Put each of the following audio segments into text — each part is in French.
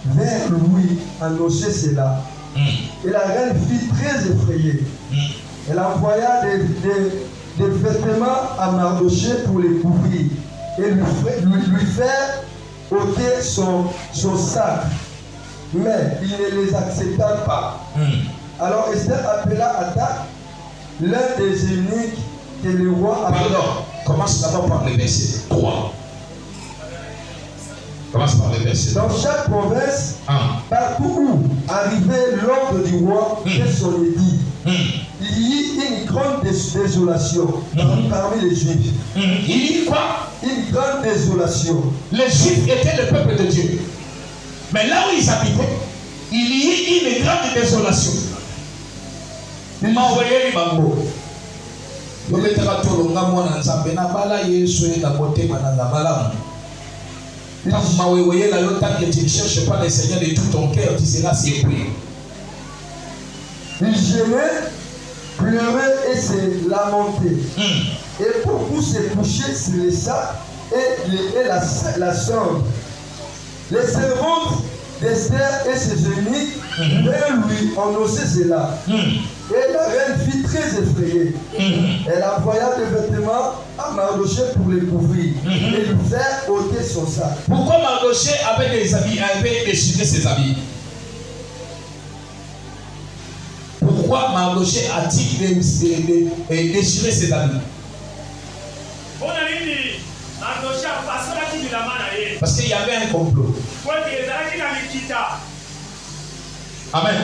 vers lui annoncer cela. Et la reine fut très effrayée. Elle envoya des vêtements à Mardochée pour les couvrir et lui faire ôter son sac. Mais il ne les accepta pas. Alors Esther appela Hathach, l'un des eunuques que le roi appela. Pardon, commence d'abord par le verset 3. Commence par le verset 3. Dans chaque province, partout où arrivait l'ordre du roi, et son édit, il y eut une grande désolation parmi les Juifs. Il y eut quoi? Une grande désolation. Les Juifs étaient le peuple de Dieu. Mais là où ils habitaient, il y eut une grande désolation. Il m'a envoyé les bambous. Je vais te raconter un moment dans Zambé. Na bala Yesu na côté mananga malam. Quand ma ouéoué la lota que tu ne cherches pas le Seigneur de tout ton cœur, tu seras surpris. Il gênait, pleurait et se lamentait. Et beaucoup se couchaient sur les sacs et la cendre. Les servantes d'Esther et ses eunuques vinrent lui annoncer cela. Et la reine fut très effrayée. Elle envoya des vêtements à Mardochée pour les couvrir et lui faire ôter son sac. Pourquoi Mardochée avait des habits, avait déchiré ses habits? Pourquoi Mardochée a-t-il déchiré ses habits? Parce qu'il y avait un complot. Amen.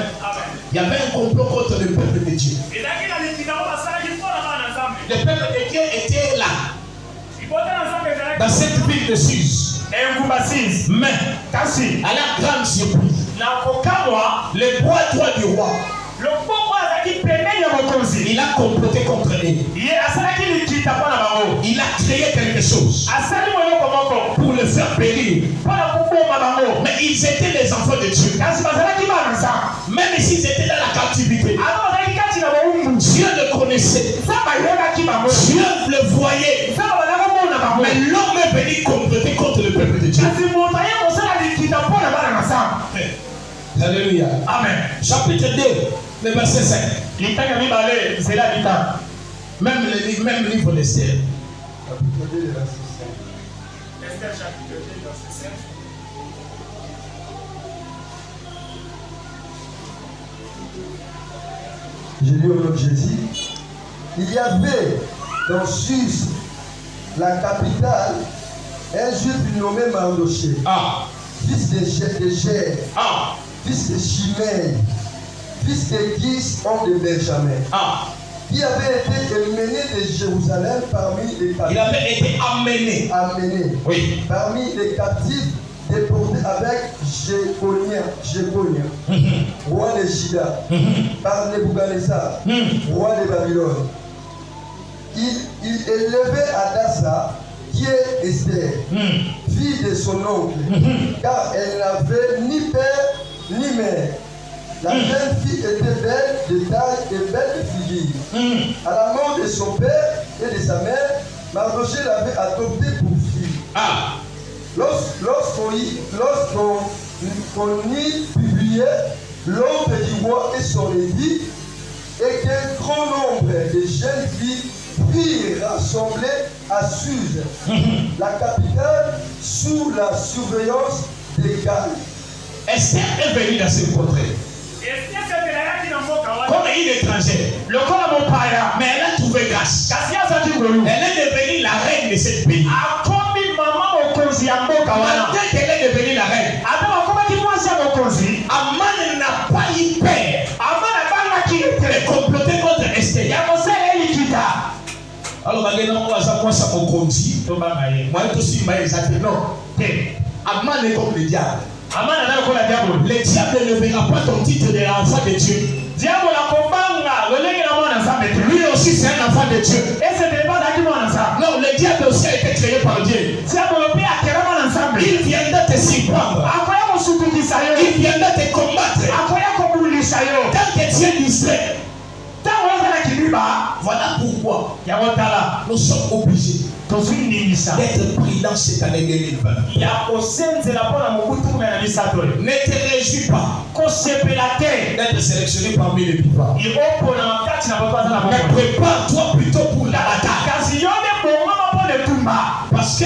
Il y avait un complot contre le peuple de Dieu. Le peuple de Dieu était là, dans cette ville de Suse. Mais, à la grande surprise, le bras droit du roi, il a comploté contre lui. Il a créé quelque chose pour le faire périr. Mais ils étaient les enfants de Dieu. Même s'ils étaient dans la captivité, Dieu le connaissait. Dieu le voyait. Mais l'homme est venu comploter contre le peuple de Dieu. Alléluia. Amen. Chapitre 2, le verset 5. Même le livre d'Esther. Chapitre 2, le verset 5. Esther chapitre 2, verset 5. Je lis au nom de Jésus. Il y avait dans Suse, la capitale, un juif nommé Mardochée, fils de Gère, fils de Shimei, fils de Gis, homme de Benjamin, qui avait été emmené de Jérusalem parmi les captifs. Il avait été amené. Oui. Parmi les captifs déportés avec Jéconia, roi de Juda, par Nebuchadnezzar, roi de Babylone. Il élevait Hadassa, qui est Esther, fille de son oncle, car elle n'avait ni père ni mère. La jeune fille était belle de taille et belle de figure. À la mort de son père et de sa mère, Mardochée l'avait adoptée pour fille. Lorsqu'on y publiait l'ordre du roi et son édit, et qu'un grand nombre de jeunes filles furent rassemblées à Suse, la capitale, sous la surveillance des gardes. Esther est venue dans ce portrait comme une étrangère. Mais elle a trouvé grâce. Elle est devenue la reine de cette pays. Malgré qu'elle est devenue la reine, Aman n'a pas eu peur de comploter contre Esther. Alors, maintenant, on va savoir ça pour conduire. Moi, aussi, non. Aman est comme le diable. Le diable ne verra pas ton titre de l'enfant de Dieu. Lui aussi, c'est un enfant de Dieu. Non, le diable aussi a été créé par Dieu. Il viendra te surprendre. Il viendra te combattre. Tant que Dieu distrait. Voilà pourquoi nous sommes obligés d'être pris dans cette année 2020. Ne te réjouis pas d'être sélectionné parmi les vivants. Mais prépare-toi plutôt pour la bataille. Parce que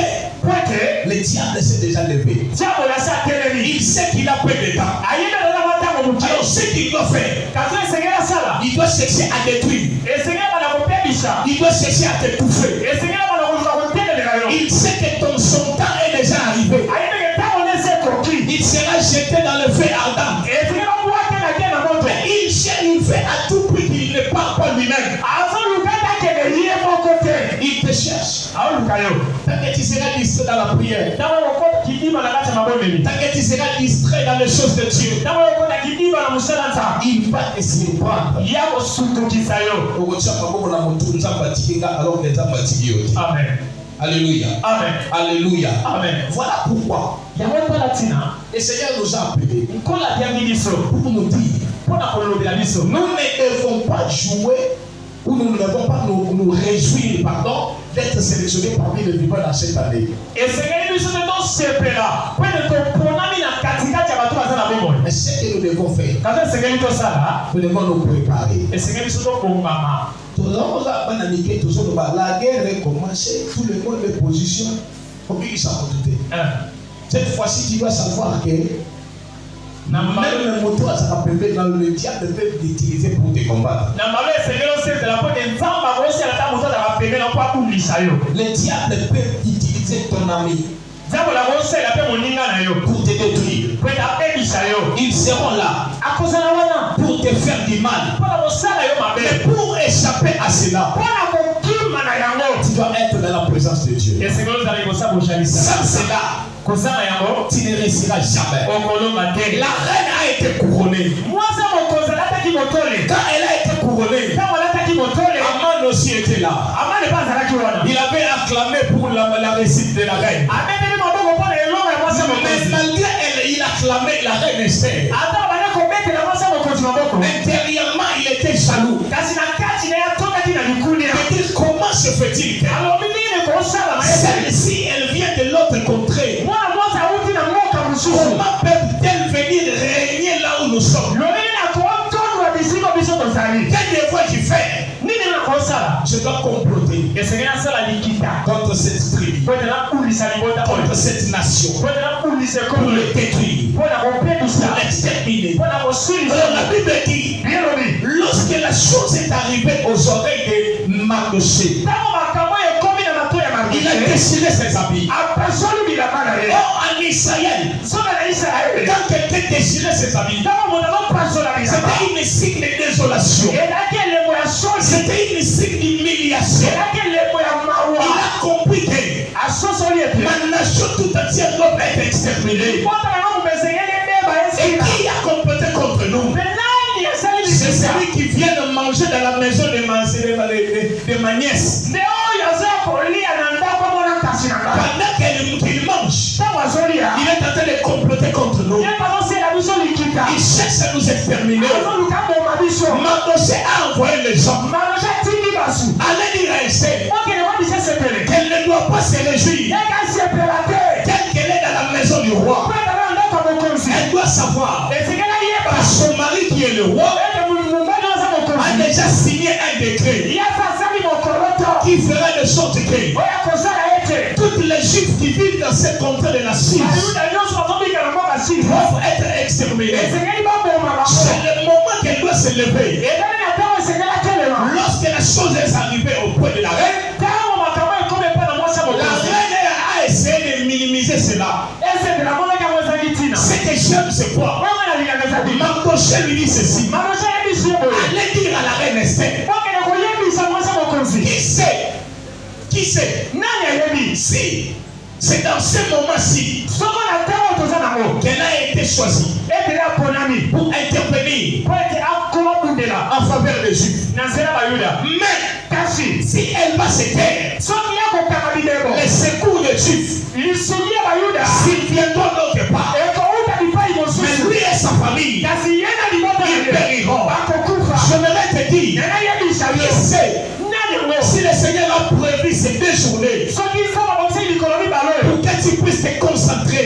le diable s'est déjà levé. Il sait qu'il a peu de temps. Alors ce qu'il doit faire, il doit chercher à détruire. Il doit chercher à t'étouffer. Il sait que son temps est déjà arrivé. Il sera jeté dans le feu ardent. Mais il fait à tout prix qu'il ne part pas lui-même. Il te cherche. Tant que tu seras distrait dans la prière, tant que tu seras distrait dans les choses de Dieu, il va te surprendre. Amen. Alléluia. Amen. Alléluia. Amen. Voilà pourquoi le Seigneur nous a appelés pour nous dire nous ne devons pas jouer ou nous ne devons pas nous réjouir d'être sélectionnés parmi les vivants dans cette année. Mais ce que nous devons faire, nous devons nous préparer. La guerre est commencée, tout le monde est position. Cette fois-ci, tu dois savoir que même le moto à sa pépé dans le diable peut l'utiliser pour te combattre. Le diable peut utiliser ton ami pour te détruire. Ils seront là pour te faire du mal. Mais pour échapper à cela, tu dois être dans la présence de Dieu. Sans cela, tu ne réussiras jamais. La reine a été couronnée. Quand elle a été couronnée, Aman aussi était là. Il avait acclamé pour la réussite de la reine. Mais malgré elle, il acclamait la reine Esther. Intérieurement, il était jaloux. Et comment se fait-il que celle-ci, elle vient de l'autre contrée? Comment peut-elle venir régner là où nous sommes? Quel devoir-je faire? Je dois comploter contre cette tribu, contre cette nation, pour le détruire, pour l'exterminer. Alors la Bible dit, lorsque la chose est arrivée aux oreilles de Mardochée, il a déchiré ses habits. Or en Israël, quand quelqu'un déchirait ses habits, c'était une signe de désolation. C'était une signe d'humiliation. Il a compris que ma nation tout entière doit être exterminée. Et qui a comploté contre nous? C'est celui qui vient de manger dans la maison de ma nièce. Pendant qu'il mange, il est en train de comploter contre nous. Il cherche à nous exterminer. Mardochée a envoyé les gens. Allez dire à Esther qu'elle ne doit pas se réjouir. Telle qu'elle est dans la maison du roi, elle doit savoir que son mari qui est le roi a déjà signé un décret qui fera de sorte que toutes les juifs qui vivent dans cette contrée de la Syrie doivent être exterminés. C'est le moment qu'elle doit se lever. Lorsque la chose est arrivée au point de la reine, la reine a essayé de minimiser cela. Ce que j'aime, c'est quoi? Mardochée lui dit ceci. Allez dire à la reine Esther. Qui sait? Si c'est dans ce moment-ci qu'elle a été choisie pour intervenir en faveur des Juifs. Mais si elle va se taire, les secours des Juifs, s'ils viendront d'autre part, mais lui et sa famille, ils périront. J'aimerais te dire, qui sait si le Seigneur a prévu vie, c'est 2 journées. Pour que tu puisses te concentrer.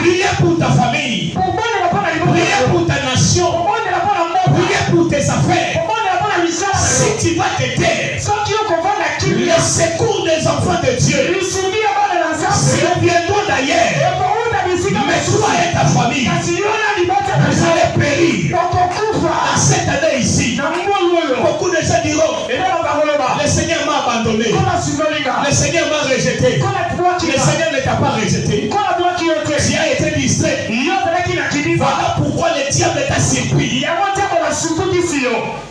Prier pour ta famille. Prier pour ta nation. Prier pour tes affaires. Si tu vas te taire, le secours des enfants de Dieu, s'ils viendront d'ailleurs, mais toi et ta famille, vous allez périr. À cette année ici, beaucoup de gens diront, le Seigneur m'a abandonné, le Seigneur m'a rejeté, le Seigneur ne t'a pas rejeté, tu as été distrait. Voilà pourquoi le diable t'a surpris.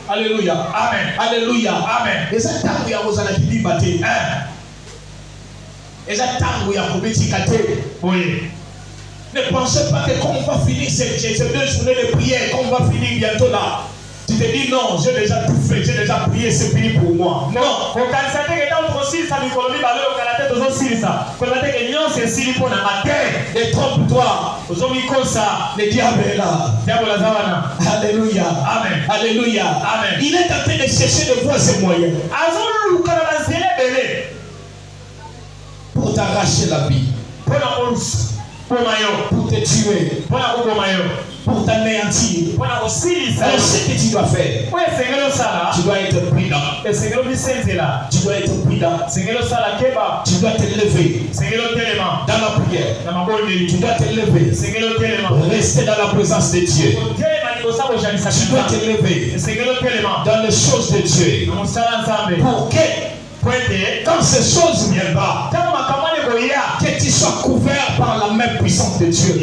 Alléluia. Amen. Alléluia. Amen. Et ça tango ya kozala kidibate. Et ça tango ya kobetikate. Oui. Ne pensez pas que quand on va finir ces 2 journées de prière, quand on va finir bientôt là, tu te dis non, j'ai déjà tout fait, j'ai déjà prié, c'est fini pour moi. Non. Ne trompe-toi. Le diable est là. Alléluia. Amen. Alléluia. Amen. Il est en train de chercher de voir ses moyens pour t'arracher la vie, pour te tuer, pour t'anéantir. Alors ce que tu dois faire, tu dois être prudent. Tu dois être prudent. Tu dois te lever dans la prière. Tu dois te lever. Rester dans la présence de Dieu. Tu dois te lever dans les choses de Dieu. Pour que quand ces choses viennent pas, que tu sois couvert par la main puissante de Dieu.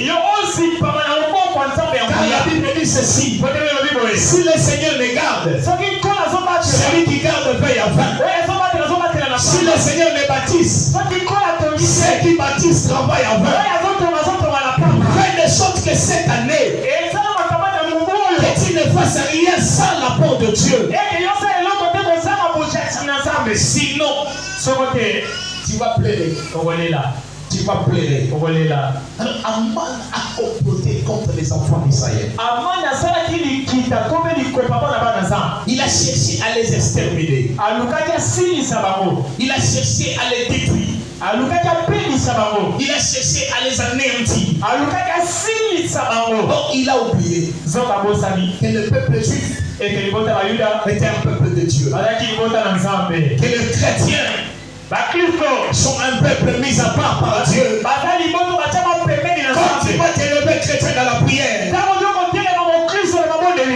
Car la Bible dit ceci: si le Seigneur les garde, celui qui garde veille à vain. Si le Seigneur les baptise, ceux qui baptisent travaillent à vain. Fais de sorte que cette année, que tu ne fasses rien sans l'apport de Dieu. Sinon, tu vas pleurer. Tu vas pleurer. Alors, Aman a comploté contre les enfants d'Israël. Il a cherché à les exterminer. Il a cherché à les détruire. Il a cherché à les anéantir. Or, il a oublié que le peuple juif était un peuple de Dieu. Que les chrétiens sont un peuple mis à part par Dieu. Quand tu vas te lever chrétien dans la prière,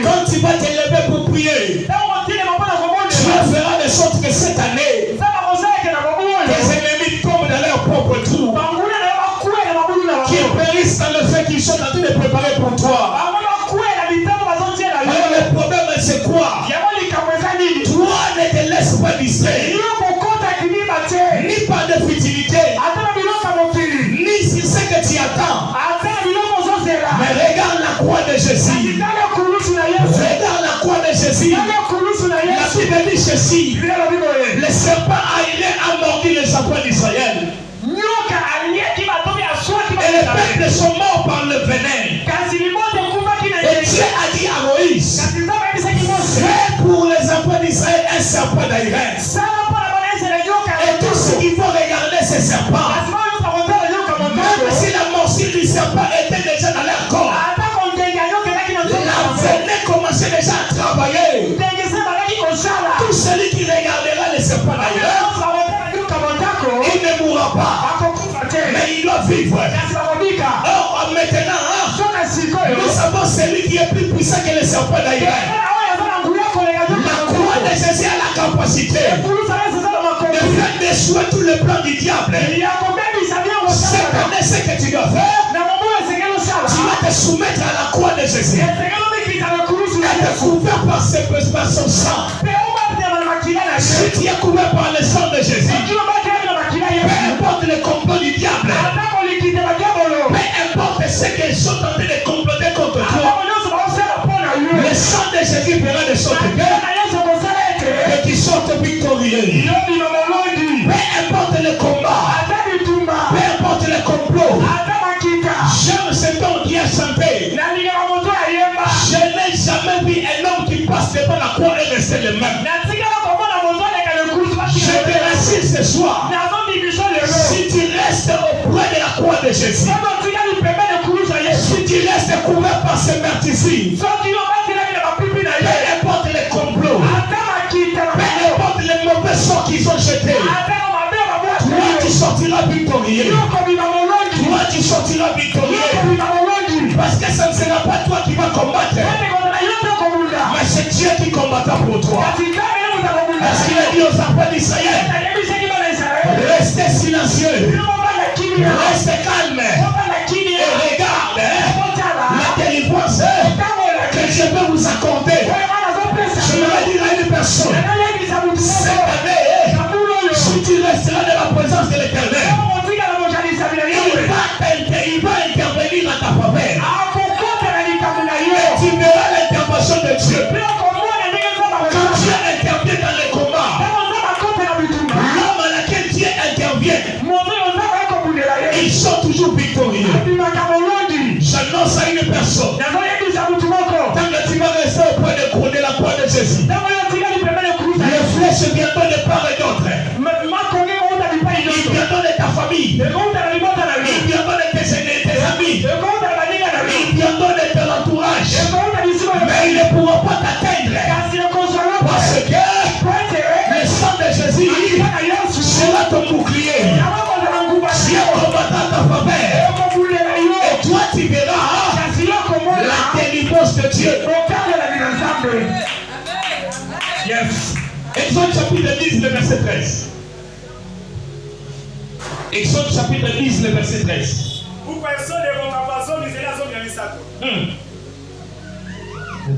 quand tu vas te lever pour prier, tu feras de sorte que cette année, tes ennemis tombent dans leur propre trou, qu'ils périssent dans le fait qu'ils sont en train de préparer pour toi. Alors le problème c'est quoi? Toi ne te laisse pas distraire, ni par de futilité, ni sur ce que tu attends. Mais regarde la croix de Jésus. Regarde la croix de Jésus. La Bible dit ceci: le serpent ailé a mordu les enfants d'Israël. Et les peuples sont morts par le venin. Et Dieu a dit à Moïse: fais pour les enfants d'Israël un serpent d'airain. Et tous ceux qui vont regarder ces serpents, même si la morsure du serpent était déjà dans leur corps, la venin commençait déjà à travailler. Tout celui qui regardera les serpents d'ailleurs, il ne mourra pas, mais il doit vivre. Or maintenant, nous savons celui qui est plus puissant que les serpents d'ailleurs. La croix de Jésus a la capacité de faire déchouer tout le plan du diable. Cette année, ce que tu dois faire, tu vas te soumettre à la croix de Jésus. Être couvert par son sang. Si tu es couvert par le sang de Jésus, peu importe le complot du diable, peu importe ce qu'ils sont en train de comploter contre toi, le sang de Jésus fera de sorte que tu sortes victorieux. Peu importe le combat, peu importe le complot, j'aime cet homme qui a chanté: je n'ai jamais vu un homme qui passe devant la croix et rester le même. Je te ce soir, si tu restes auprès de la croix de Jésus, si tu restes couvert par ce meurtrissure, peu importe les complots, peu importe les mauvais sorts qu'ils ont jetés, toi tu sortiras victorieux. Toi tu sortiras victorieux. Parce que ça ne sera pas toi qui vas combattre, mais c'est Dieu qui combattra pour toi. Parce qu'il a dit aux enfants d'Israël, restez silencieux, restez calme et regarde la délivrance que je vais vous accorder. Je vais dire à une personne, cette année, si tu resteras dans la présence de l'Éternel, il va intervenir à ta faveur. Et tu verras l'intervention de Dieu. Quand Dieu intervient dans les combats, l'homme à laquelle Dieu intervient, ils sont toujours victorieux. J'annonce à une personne, tant que tu vas rester auprès de la croix de Jésus, les flèches viendront de part et d'autre. Ils viendront de ta famille. Ils viendront de tes amis. Ils viendront de ton entourage. Mais ils ne pourront pas t'atteindre. Parce que le sang de Jésus sera ton bouclier. Dieu combattra ta faveur. Et toi tu verras la délivrance de Dieu. Yes. Exode chapitre 10, le verset 13. Exode chapitre 10, le verset 13.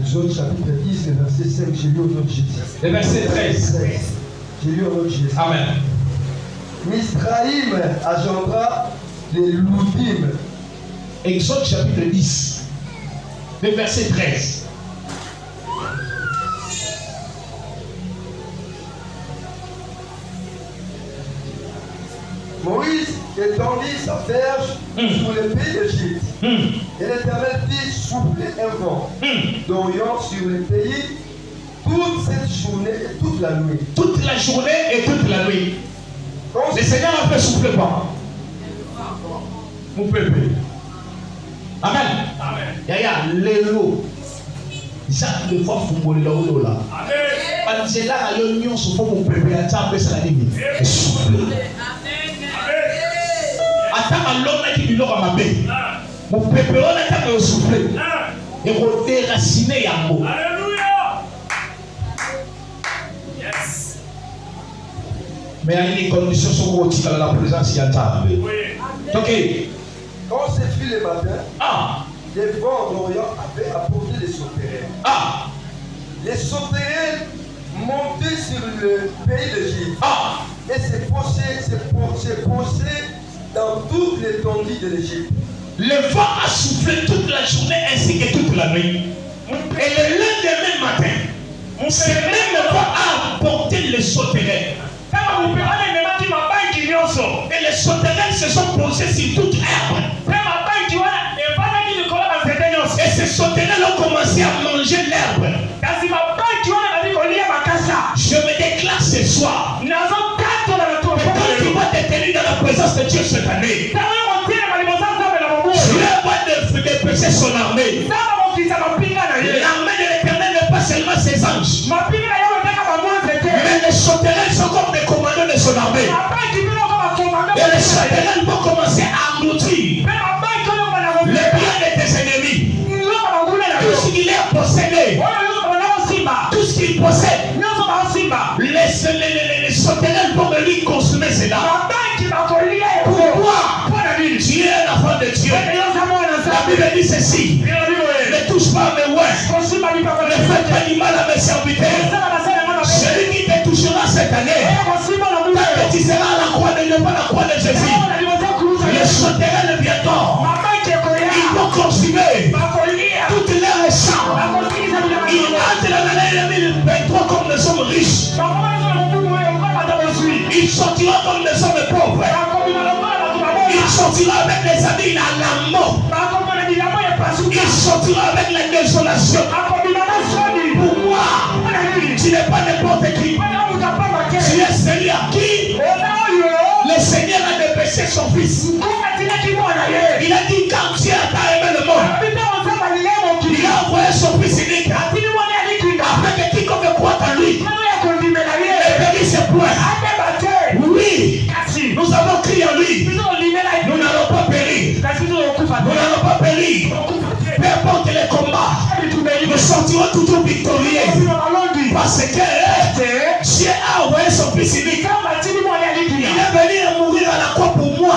Exode chapitre 10, le verset 5, j'ai lu au nom de Jésus. Le verset 13. J'ai lu au nom de Jésus. Amen. Misraïm engendra les Loudim. Exode chapitre 10, le verset 13. Moïse étendit sa verge sur le pays d'Égypte. Et l'Éternel fit souffler un vent d'Orient sur le pays toute cette journée et toute la nuit. Toute la journée et toute la nuit. Le Seigneur a fait souffler vent. Mon peuple. Amen. Amen. Yaya, l'élo. Jacques de fois fumble là. Amen. Parce que là, il y a une souffle mon peuple. Il y a un peu ça la nuit. Souffle. Attends, l'homme qui dit l'homme à ma bête. Mon peuple, on attend de souffler. Et on déraciner à mot. Alléluia. Yes. Mais il y a une condition sur la présence il y a table. Oui. Ok. Quand ce fut le matin, les vents d'Orient avaient apporté les sauterelles. Les sauterelles montaient sur le pays d'Égypte et se posaient dans toute l'étendue de l'Égypte. Le vent a soufflé toute la journée ainsi que toute la nuit. Et le lendemain matin, ce même vent a apporté les sauterelles. Et les sauterelles se sont posées sur toute herbe. Et ces sauterelles ont commencé à manger l'herbe. Je me déclare ce soir. Quand tu vas te tenir dans la présence de Dieu cette année, Dieu va dépêcher son armée. L'armée de l'Éternel n'est pas seulement ses anges, mais les sauterelles sont comme des commandants de son armée. Et les sauterelles vont commencer à engloutir les biens de tes ennemis. Tout ce qu'il est possédé, tout ce qu'il possède, les sauterelles vont venir consommer cela. Pourquoi? Dieu est l'enfant de Dieu. La Bible dit ceci: ne touche pas à mes ouins, ne faites pas du mal à mes serviteurs. Celui qui te touchera cette année, tant que tu seras à la croix de Dieu, pas la croix de Jésus, les sauterelles bientôt, ils vont consumer toutes leurs champs. Ils entrent dans l'année 2023 comme des hommes riches. Ils sortiront comme des hommes pauvres. Il sortira avec les amis à la mort. Il sortira avec la désolation. Pour moi, tu n'es pas n'importe qui. Tu es celui à qui fils. Il a dit quand Dieu a aimé le monde, il a envoyé son fils unique afin que quiconque croit en lui ne périsse point. Oui, nous avons crié en lui. Nous n'allons pas périr. Nous n'allons pas périr. Peu importe les combats, nous sortirons toujours victorieux. Parce que Dieu a envoyé son fils unique. Il est venu mourir à la croix pour moi.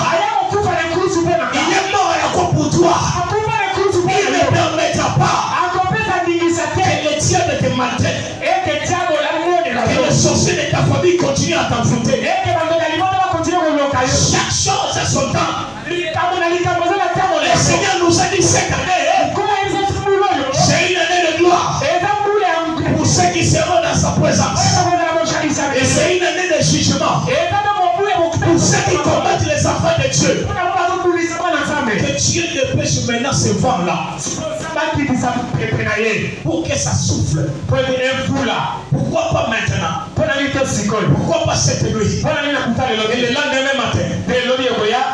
Il est mort à la croix pour toi. Il ne permettra pas que les diables te maltraitent. Que les sorciers de ta famille continuent à t'envoûter. Chaque chose a son temps. Le Seigneur nous a dit cette année, c'est une année de gloire pour ceux qui seront dans sa présence. Et c'est une année de jugement pour ceux qui combattent les enfants de Dieu. Que Dieu dépêche maintenant ce vent-là pour que ça souffle. Pourquoi pas maintenant? Pourquoi pas cette nuit? Et le lendemain matin,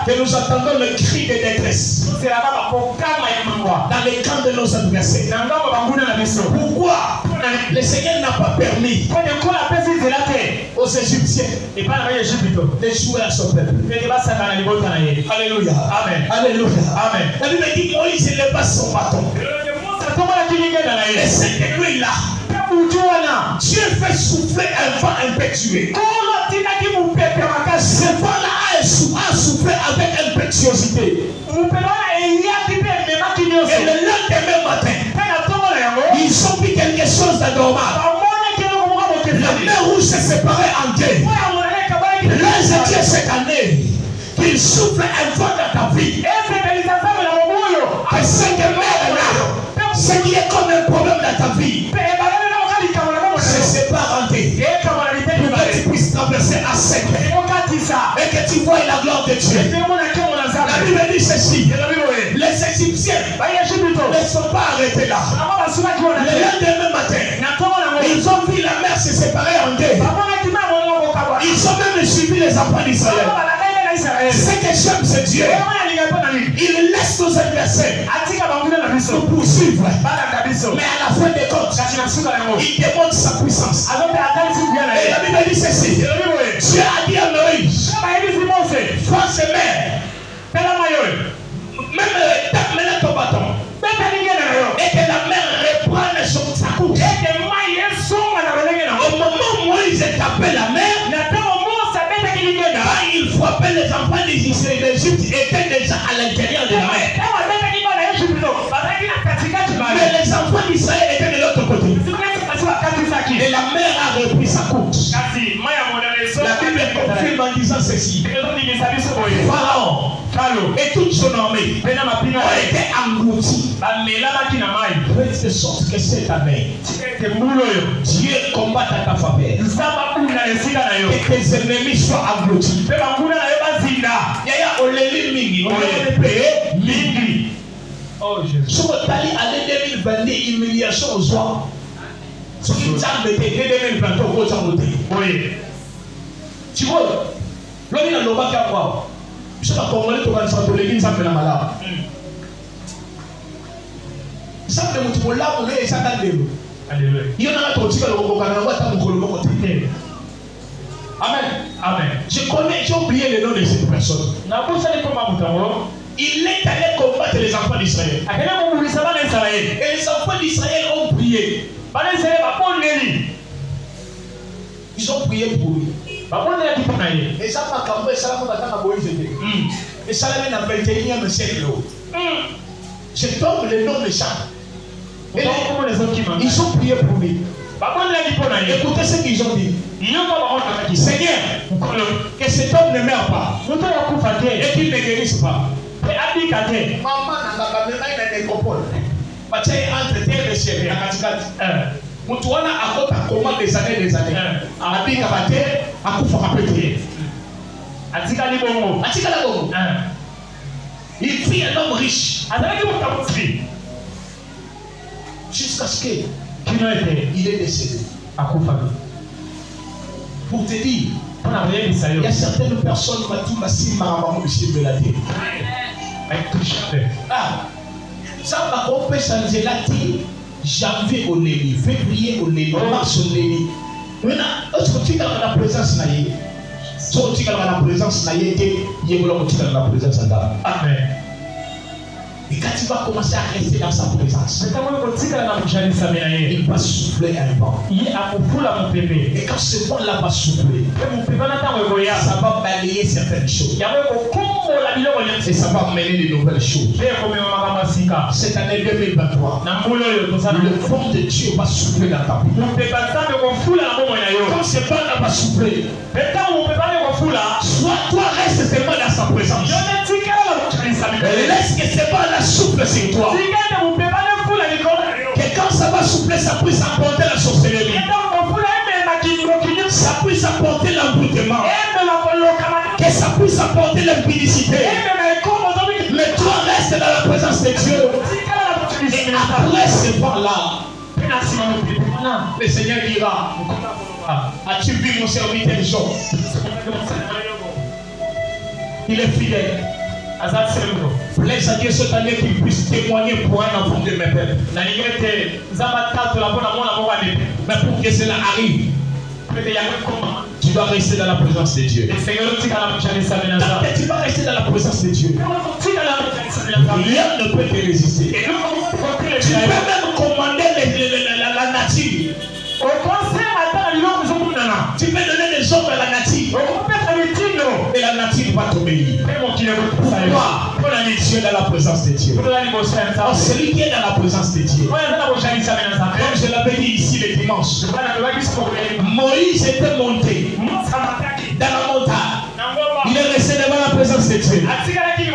que nous attendons le cri de détresse dans les camps de nos adversaires. Pourquoi le Seigneur n'a pas permis aux Égyptiens de jouer à son peuple? Alléluia. Amen. Alléluia. Amen. La Bible dit que Moïse leva son bâton. Et cette nuit-là, Dieu fait souffler un vent impétueux. Ce vent-là a soufflé avec impétuosité. Et le lendemain matin, ils ont vu quelque chose d'anormal. La mer rouge s'est séparée en deux. Là, je dis cette année qu'il souffle un vent dans ta vie. Et cette mer-là, ce qui est comme un problème dans ta vie, se sépare en deux. Pour que tu puisses traverser à sec. Et que tu vois la gloire de Dieu. La Bible dit ceci. Les Égyptiens ne sont pas arrêtés là. Le lendemain matin, ils ont vu la mer se séparer en deux. Ils ont même suivi les enfants d'Israël. Ce que j'aime, c'est Dieu. Il laisse nos adversaires nous poursuivre. Mais à la fin des comptes, il démontre sa puissance. Et la Bible dit ceci. Dieu a dit à Moïse, face et mer, même maintenant ton bâton, et que la mer reprenne sa course. Au moment où Moïse tapait la mer, il frappait les enfants d'Égypte étaient déjà à l'intérieur de la mer. Mais les enfants d'Israël étaient de l'autre côté. Et la mer a repris sa course. La Bible confirme en disant ceci. Pharaon et toute son armée ont été engloutis. De sorte que cette année, Dieu combatte à ta faveur. Que tes ennemis soient engloutis. Oh Jésus. Sur le tali année 2022, humiliation aux joies. Ce qui t'a embêté, 2022, au côté embêté. Oui. Tu vois, l'homme il a l'homme qui a quoi? Je sais pas comment on va faire l'église, ça fait la malade. Ça fait mon tour là, on est ça dans le. Alléluia. Il y en a un qui va le reconnaître, on va t'en le côté. Amen. Amen. Je connais, j'ai oublié le nom de cette personne. Il est allé combattre les enfants d'Israël. Et les enfants d'Israël ont prié. Ils ont prié pour lui. Et ça m'a campé, ça m'a Moïse. Et ça l'a mis dans le 21e siècle. Je tombe le nom de Jean. Ils ont prié pour lui. Écoutez ce qu'ils ont dit. Seigneur, que cet homme ne meure pas et qu'il ne guérisse pas. Maman n'a pas de nécropole. Parce entre terre et ciel, à Katikati. Moutouna a côté comment des années. A dit qu'à terre, à coup faut répéter. Atika Libongo. Il fit un homme riche. Jusqu'à ce qu'il est décédé. Pour te dire, Il y a certaines personnes qui m'ont dit maman ici me l'a dit. Ah, ça m'a compris changer la vie. Janvier au Néli, février au Néli, mars au Néli. Maintenant, est-ce que tu as la présence naïe? Tu as la présence naïe et tu as la présence naïe. Amen. Et quand tu vas commencer à rester dans sa présence, il va souffler un vent. Et quand ce vent-là va souffler, ça va balayer certaines choses. Et ça va mener de nouvelles choses. Cette année 2023, le vent de Dieu va souffler dans ta vie. Quand ce vent-là va souffler, soit toi reste seulement dans sa présence. Laisse que ce vent-là souffle sur toi. Que quand ça va souffler, ça puisse apporter la sorcellerie. Ça puisse apporter l'emboutement. Que ça puisse apporter l'impudicité. Mais toi reste dans la présence de Dieu. Et après ce vent-là, le Seigneur dira: as-tu vu mon serviteur Job? Il est fidèle. Laisse à Dieu cette année qu'il puisse témoigner pour un enfant de mes pères. Mais pour que cela arrive, tu dois rester dans la présence de Dieu. Tu vas rester dans la présence de Dieu. Rien ne peut te résister. Tu peux même commander la nature. Tu peux donner des ordres à la nature. Et la nature va t'obéir. Pourquoi? Tu es dans la présence de Dieu. Celui qui est dans la présence de Dieu. Comme je l'avais dit ici le dimanche, Moïse était monté dans la montagne. Il est resté devant la présence de Dieu.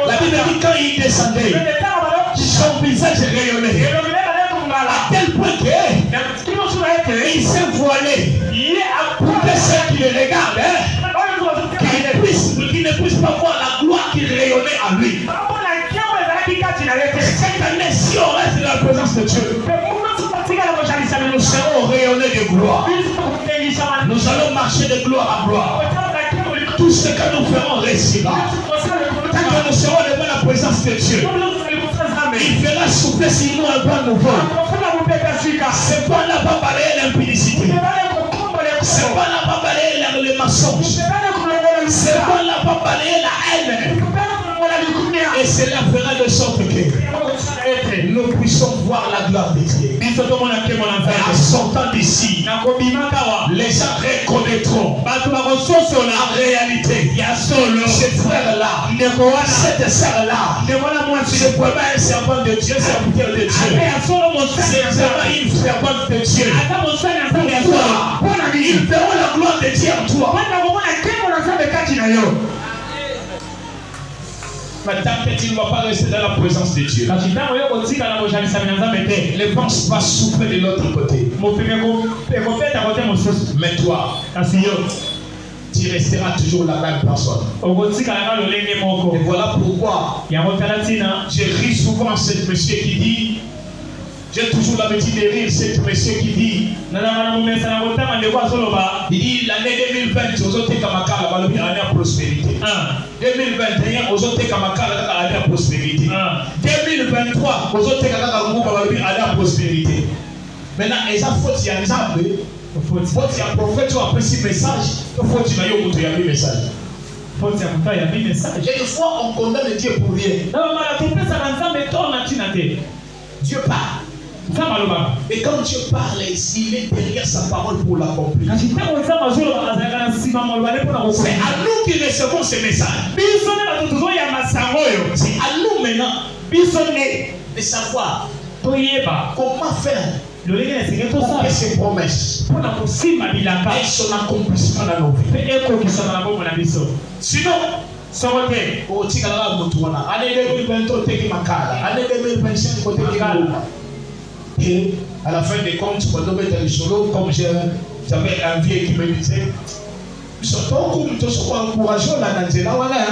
La Bible dit quand il descendait, son visage rayonnait. À tel point qu'il s'est voilé pour que ceux qui le regardent, qui ne puissent pas voir la gloire qui rayonnait en lui. Cette année, si on reste dans la présence de Dieu, nous serons rayonnés de gloire. Nous allons marcher de gloire à gloire. Tout ce que nous ferons réussira. Tant que nous serons devant la présence de Dieu, il fera souffler sur nous un vent nouveau. Ce vent-là va balayer l'impudicité. Ce vent-là va balayer le mensonge. Ce vent-là va balayer la haine. Et cela fera de sorte que nous puissions voir la gloire de Dieu. Et en sortant d'ici, les gens reconnaîtront en réalité ce frère-là, cette sœur-là, c'est vraiment un servant de Dieu, serviteur de Dieu. C'est vraiment une servante de Dieu. Ils verront la gloire de Dieu en toi. Mais tant que tu ne vas pas rester dans la présence de Dieu, le vent va souffler de l'autre côté. Mais toi, tu resteras toujours la même personne. Et voilà pourquoi j'ai ri souvent ce monsieur qui dit, j'ai toujours l'habitude de rire ce monsieur qui dit, il dit l'année 2020, aux autres Kamakala, va le année à prospérité. 2021, aux autres Kamakala, année à prospérité. 2023, aux autres Kamakala, va le année à prospérité. Maintenant, et ça faut y aller. Faut y aller prophète, tu as pris ce message, il faut y aller au bout de message. Et une fois, on condamne Dieu pour rien. Dieu parle. Et quand Dieu parle, il est derrière sa parole pour l'accomplir. C'est à nous qui recevons ce message. C'est à nous maintenant de savoir comment faire pour que ces promesses et son accomplissement dans nos vies. Sinon, année 2023, année 2025, et à la fin des comptes, quand on était solo, comme j'avais un vieux qui me disait, surtout comme tu sois encouragé, on a dit là, voilà,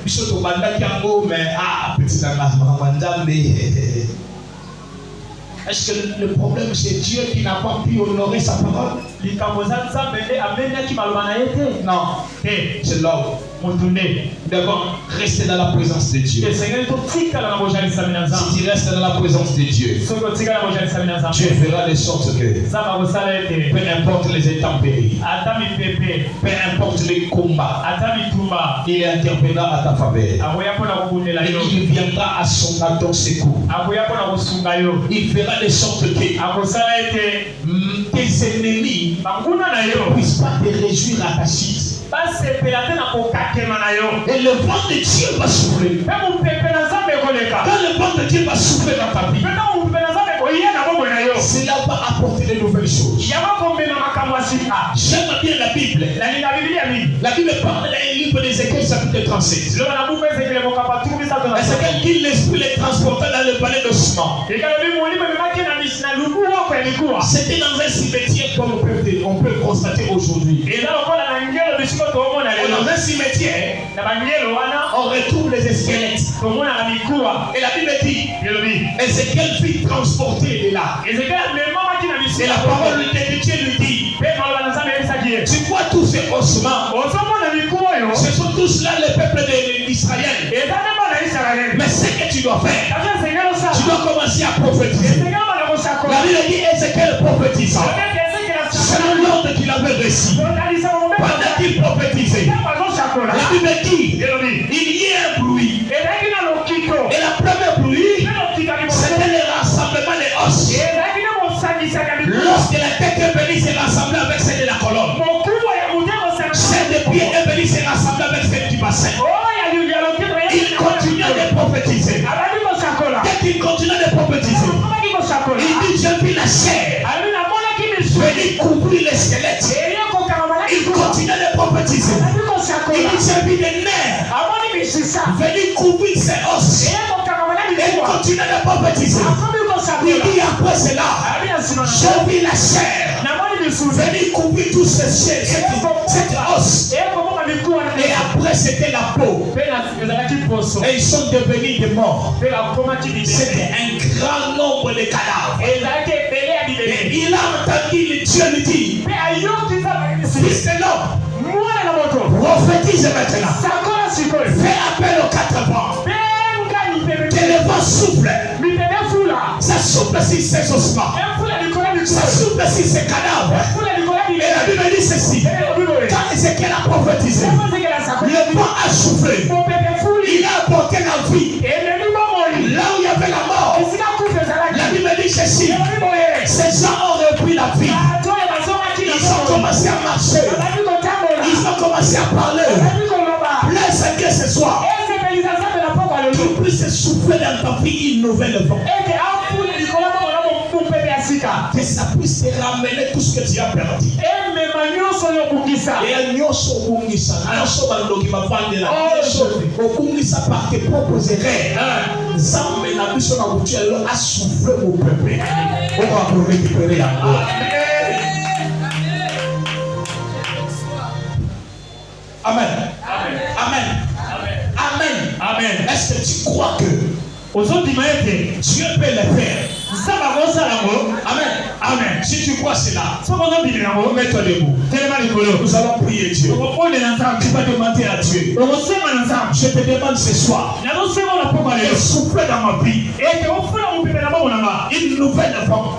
surtout banda qui en haut, mais petit dans la mamanda, mais Est-ce que le problème c'est Dieu qui n'a pas pu honorer sa parole? Non, c'est l'homme. D'abord, rester dans la présence de Dieu. Si tu restes dans la présence de Dieu, Dieu fera de sorte que peu importe les intempéries, peu importe les combats, il interviendra à ta faveur. Et il viendra à ton secours. Il fera de sorte que tes ennemis ne puissent pas te réjouir à ta chute. Et le vent de Dieu va souffler. Quand le vent de Dieu va souffler dans ta vie, cela va apporter de nouvelles choses. J'aime bien la Bible. La Bible parle d'un livre d'Ézéchiel chapitre 37. Ézéchiel dit l'esprit les transporta dans le palais d'ossements. C'était dans un cimetière comme on peut constater aujourd'hui. Dans un cimetière, on retrouve les squelettes. Et la Bible dit, Ézéchiel fut transporté de là. Et la parole de Dieu lui dit, tu vois tous ces ossements, ce sont tous là le peuple d'Israël. Mais ce que tu dois faire, tu dois commencer à prophétiser. La Bible dit Ézéchiel prophétisa selon l'ordre qu'il avait reçu. Pendant qu'il prophétisait, la Bible dit il y a un bruit. Et la première bruit, c'était le rassemblement des os. Lorsque la tête est venue se rassembler avec celle de la colonne, celle de pied est venue se rassembler avec celle du bassin. Il continue de prophétiser. Dès qu'il continue de prophétiser, il dit je vis la chair venir couvrir les squelettes. Il continue de prophétiser. Il dit je vis les nerfs venir couvrir ses os. Il continue de prophétiser. Il dit après cela, je vis la chair venir couvrir tous ces chairs, cette os. Et après c'était la peau. Et ils sont devenus des morts. C'était un grand nombre de cadavres. Et il a entendu le Dieu lui dit, fils de l'homme, prophétise maintenant. Fais appel aux 4 vents. Que le vent souffle. Ça souffle sur ces ossements. Ça souffle sur ces cadavres. Et la Bible dit ceci. Quand Ézéchiel a prophétisé, le vent a soufflé. Il a apporté la vie. Là où il y avait la mort, la Bible dit ceci. Ces gens ont repris la vie. Ils ont commencé à marcher. Ils ont commencé à parler. Laisse Dieu ce soir. Qu'il puisse souffler dans ta vie une nouvelle vent. Que ça puisse te ramener tout ce que tu as perdu. Et nyonso bungisa, nyonso baloki bavandela, nyonso okungisa par tes propres erreurs. Nzambe na biso na kuchelo a soufflé mon peuple. On va récupérer la gloire. Amen. Amen. Amen. Amen. Est-ce que tu crois que Dieu peut le faire? Amen. Amen. Si tu crois cela, mets-toi debout. Nous allons prier Dieu. Tu vas demander à Dieu. Je te demande ce soir de souffler dans ma vie une nouvelle vent.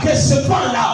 Que ce vent-là